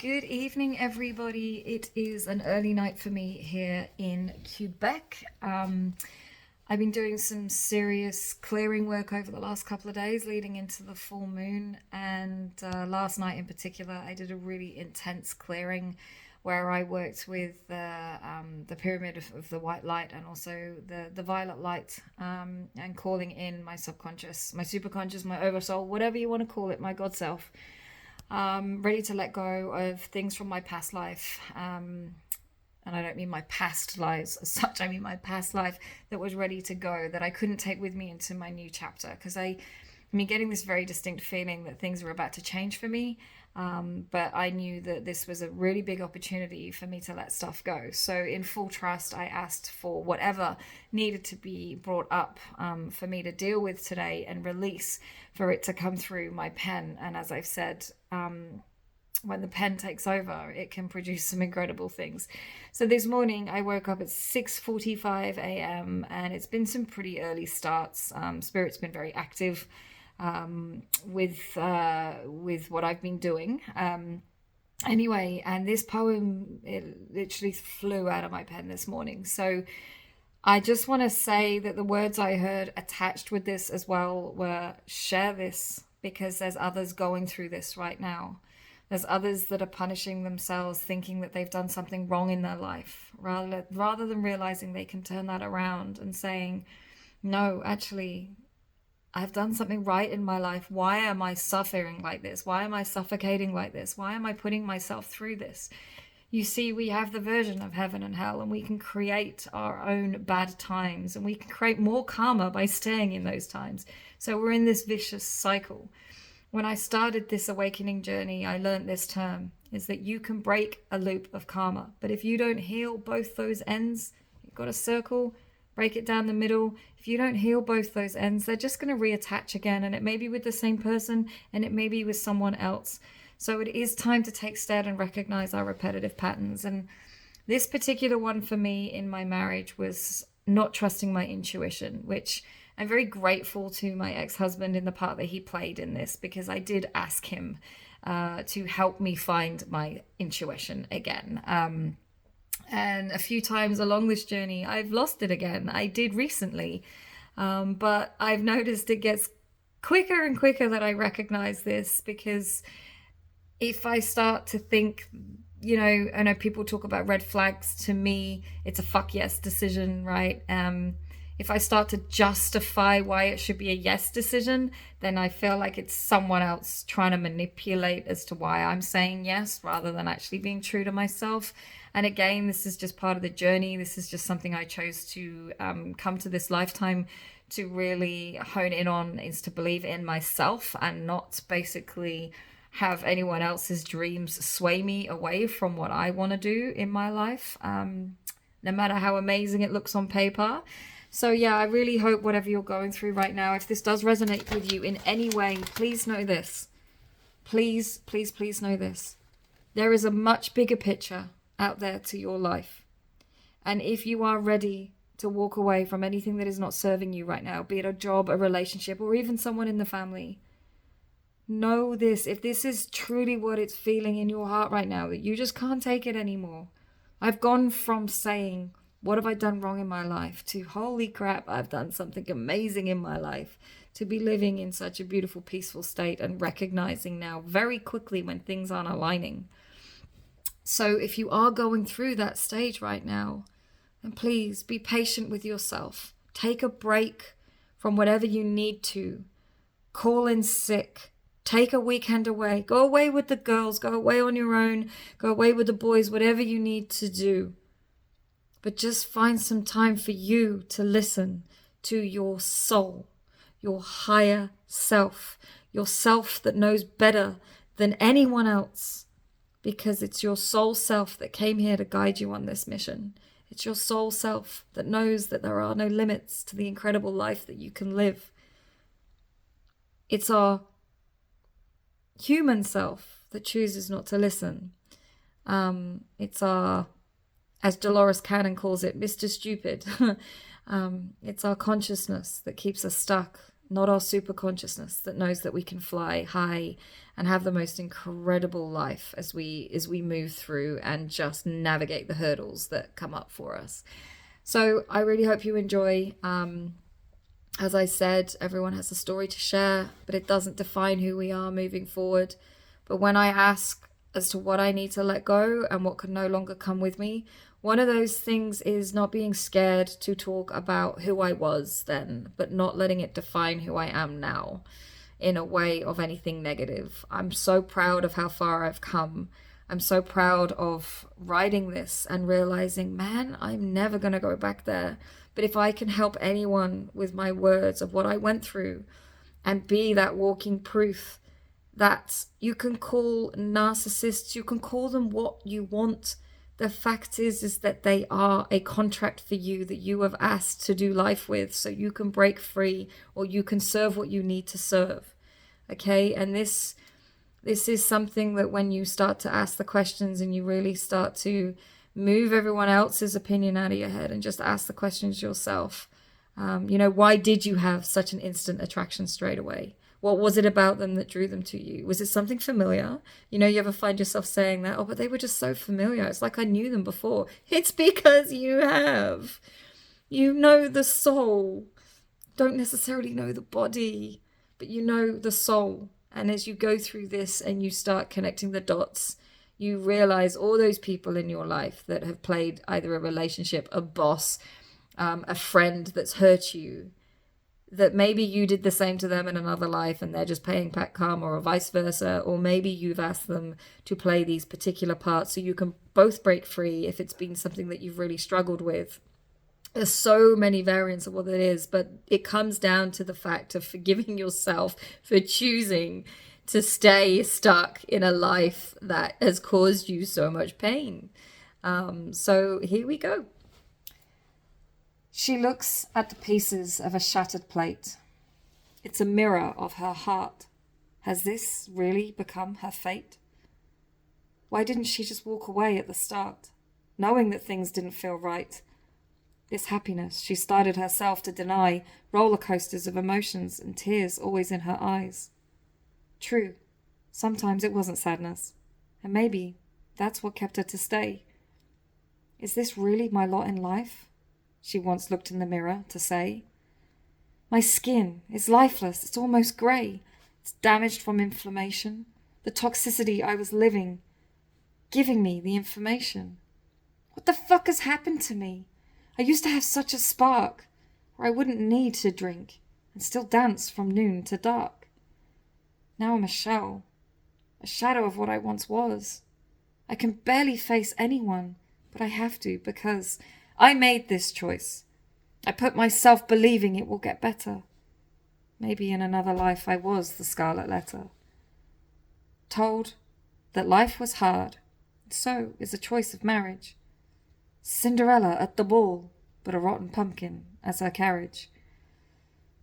Good evening, everybody. It is an early night for me here in Quebec. I've been doing some serious clearing work over the last couple of days leading into the full moon. And last night in particular, I did a really intense clearing where I worked with the pyramid of the white light and also the violet light, and calling in my subconscious, my superconscious, my oversoul, whatever you want to call it, my God self, ready to let go of things from my past life. And I don't mean my past lives as such, I mean my past life that was ready to go, that I couldn't take with me into my new chapter. Because I mean, getting this very distinct feeling that things were about to change for me. But I knew that this was a really big opportunity for me to let stuff go. So, in full trust, I asked for whatever needed to be brought up, for me to deal with today and release, for it to come through my pen. And as I've said, when the pen takes over, it can produce some incredible things. So this morning I woke up at 6:45 a.m. and it's been some pretty early starts. Spirit's been very active with what I've been doing. Anyway, and this poem, it literally flew out of my pen this morning. So I just want to say that the words I heard attached with this as well were share this, because there's others going through this right now. There's others that are punishing themselves, thinking that they've done something wrong in their life, rather than realizing they can turn that around and saying, no, actually, I've done something right in my life. Why am I suffering like this? Why am I suffocating like this? Why am I putting myself through this? You see, we have the version of heaven and hell, and we can create our own bad times, and we can create more karma by staying in those times. So we're in this vicious cycle. When I started this awakening journey, I learned this term, is that you can break a loop of karma. But if you don't heal both those ends, you've got a circle, break it down the middle. If you don't heal both those ends, they're just going to reattach again. And it may be with the same person, and it may be with someone else. So it is time to take stead and recognize our repetitive patterns. And this particular one for me in my marriage was not trusting my intuition, which I'm very grateful to my ex-husband in the part that he played in this, because I did ask him to help me find my intuition again. And a few times along this journey, I've lost it again. I did recently, but I've noticed it gets quicker and quicker that I recognize this, because if I start to think, I know people talk about red flags. To me, it's a fuck yes decision, right? If I start to justify why it should be a yes decision, then I feel like it's someone else trying to manipulate as to why I'm saying yes, rather than actually being true to myself. And again, this is just part of the journey. This is just something I chose to come to this lifetime to really hone in on, is to believe in myself and not basically have anyone else's dreams sway me away from what I want to do in my life, no matter how amazing it looks on paper. So yeah, I really hope whatever you're going through right now, if this does resonate with you in any way, please know this. Please, please, please know this. There is a much bigger picture out there to your life. And if you are ready to walk away from anything that is not serving you right now, be it a job, a relationship, or even someone in the family, know this. If this is truly what it's feeling in your heart right now, that you just can't take it anymore. I've gone from saying, what have I done wrong in my life, to holy crap, I've done something amazing in my life, to be living in such a beautiful, peaceful state and recognizing now very quickly when things aren't aligning. So if you are going through that stage right now, then please be patient with yourself. Take a break from whatever you need to. Call in sick. Take a weekend away. Go away with the girls. Go away on your own. Go away with the boys. Whatever you need to do. But just find some time for you to listen to your soul, your higher self, your self that knows better than anyone else, because it's your soul self that came here to guide you on this mission. It's your soul self that knows that there are no limits to the incredible life that you can live. It's our human self that chooses not to listen. It's our, as Dolores Cannon calls it, Mr. Stupid. It's our consciousness that keeps us stuck, not our super consciousness that knows that we can fly high and have the most incredible life as we move through and just navigate the hurdles that come up for us. So I really hope you enjoy. As I said, everyone has a story to share, but it doesn't define who we are moving forward. But when I ask as to what I need to let go and what can no longer come with me, one of those things is not being scared to talk about who I was then, but not letting it define who I am now in a way of anything negative. I'm so proud of how far I've come. I'm so proud of writing this and realizing, man, I'm never going to go back there. But if I can help anyone with my words of what I went through and be that walking proof that you can call narcissists, you can call them what you want. The fact is that they are a contract for you that you have asked to do life with, so you can break free or you can serve what you need to serve. Okay? And this is something that when you start to ask the questions and you really start to move everyone else's opinion out of your head and just ask the questions yourself. Why did you have such an instant attraction straight away? What was it about them that drew them to you? Was it something familiar? You ever find yourself saying that, oh, but they were just so familiar. It's like I knew them before. It's because you have. You know the soul. Don't necessarily know the body, but you know the soul. And as you go through this and you start connecting the dots, you realize all those people in your life that have played either a relationship, a boss, a friend that's hurt you, that maybe you did the same to them in another life and they're just paying back karma, or vice versa, or maybe you've asked them to play these particular parts so you can both break free if it's been something that you've really struggled with. There's so many variants of what it is, but it comes down to the fact of forgiving yourself for choosing to stay stuck in a life that has caused you so much pain. So here we go. She looks at the pieces of a shattered plate. It's a mirror of her heart. Has this really become her fate? Why didn't she just walk away at the start, knowing that things didn't feel right? This happiness she started herself to deny, roller coasters of emotions and tears always in her eyes. True, sometimes it wasn't sadness, and maybe that's what kept her to stay. Is this really my lot in life? She once looked in the mirror to say. My skin is lifeless, it's almost grey. It's damaged from inflammation, the toxicity I was living, giving me the information. What the fuck has happened to me? I used to have such a spark, where I wouldn't need to drink and still dance from noon to dark. Now I'm a shell, a shadow of what I once was. I can barely face anyone, but I have to because I made this choice. I put myself believing it will get better. Maybe in another life I was the scarlet letter. Told that life was hard, and so is a choice of marriage. Cinderella at the ball, but a rotten pumpkin as her carriage.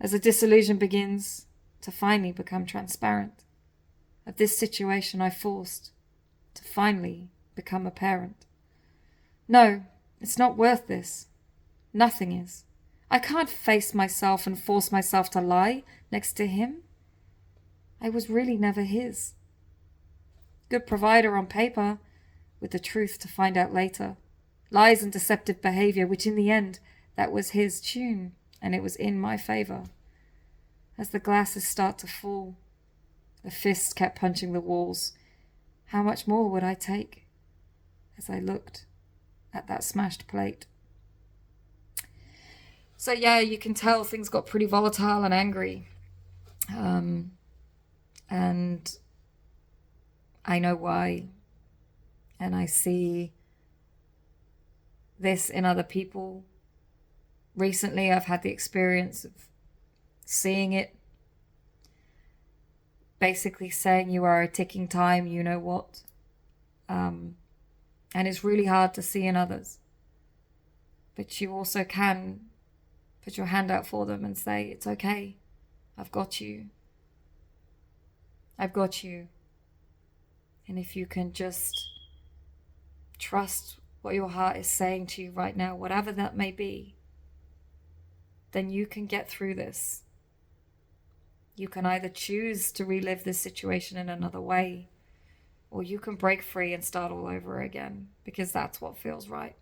As the disillusion begins to finally become transparent, of this situation I forced to finally become a parent. No, it's not worth this. Nothing is. I can't face myself and force myself to lie next to him. I was really never his. Good provider on paper, with the truth to find out later. Lies and deceptive behavior, which in the end, that was his tune, and it was in my favor. As the glasses start to fall, the fists kept punching the walls. How much more would I take? As I looked at that smashed plate. So yeah, you can tell things got pretty volatile and angry. And I know why. And I see this in other people. Recently, I've had the experience of seeing it. Basically saying you are a ticking time, you know what. And it's really hard to see in others. But you also can put your hand out for them and say, it's okay. I've got you. I've got you. And if you can just trust what your heart is saying to you right now, whatever that may be, then you can get through this. You can either choose to relive this situation in another way, or you can break free and start all over again, because that's what feels right.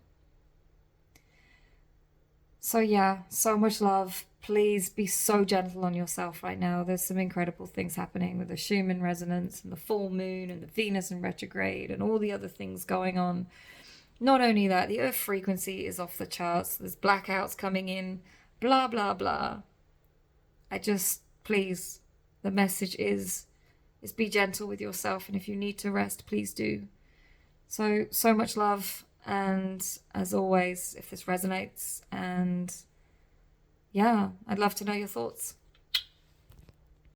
So yeah, so much love. Please be so gentle on yourself right now. There's some incredible things happening with the Schumann resonance and the full moon and the Venus in retrograde and all the other things going on. Not only that, the earth frequency is off the charts. There's blackouts coming in, blah, blah, blah. Please, the message is be gentle with yourself. And if you need to rest, please do. So much love. And as always, if this resonates, and yeah, I'd love to know your thoughts.